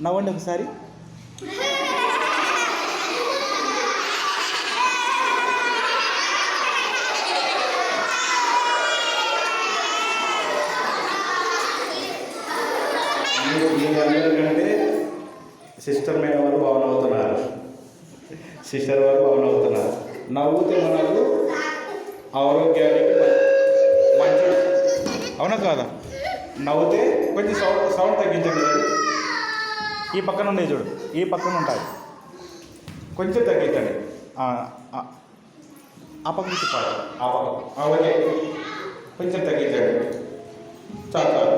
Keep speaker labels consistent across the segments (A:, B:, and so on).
A: నవ్వండి ఒకసారి. మీరందరికంటే సిస్టర్ మీద వాళ్ళు అవుతున్నారు, సిస్టర్ వాళ్ళు అవుతున్నారు. నవ్వుతే మనకు ఆరోగ్యానికి మంచి, అవునా కాదా? నవ్వుతే కొంచెం సౌండ్ తగ్గించండి. ఈ పక్కన ఉండేది చూడు, ఈ పక్కన ఉంటాయి, కొంచెం తగ్గించండి. ఆ పక్క నుంచి పాడు, ఆ పక్క ఓకే, కొంచెం తగ్గించండి. చాలు చాలు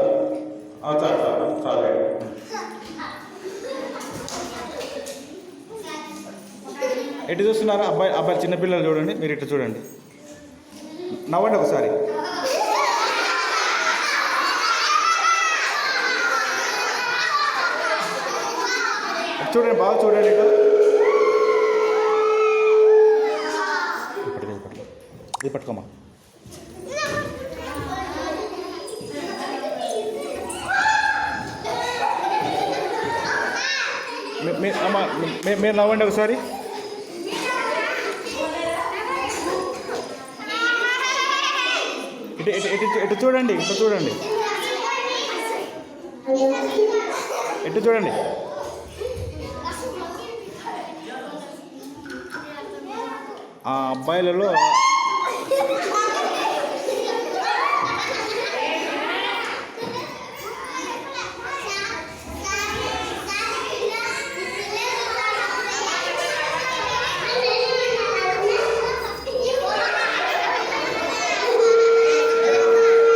A: చాలు చాలు చాలు. ఎటు చూస్తున్నారా? అబ్బాయి చిన్నపిల్లలు చూడండి, మీరు ఇటు చూడండి, నవ్వండి ఒకసారి. చూడండి, బాగా చూడండి. ఇటు ఇది పట్టుకోమా. మీరు నవ్వండి ఒకసారి. ఇటు చూడండి, ఇటు చూడండి, ఇటు చూడండి. ఆ అబ్బాయిలలో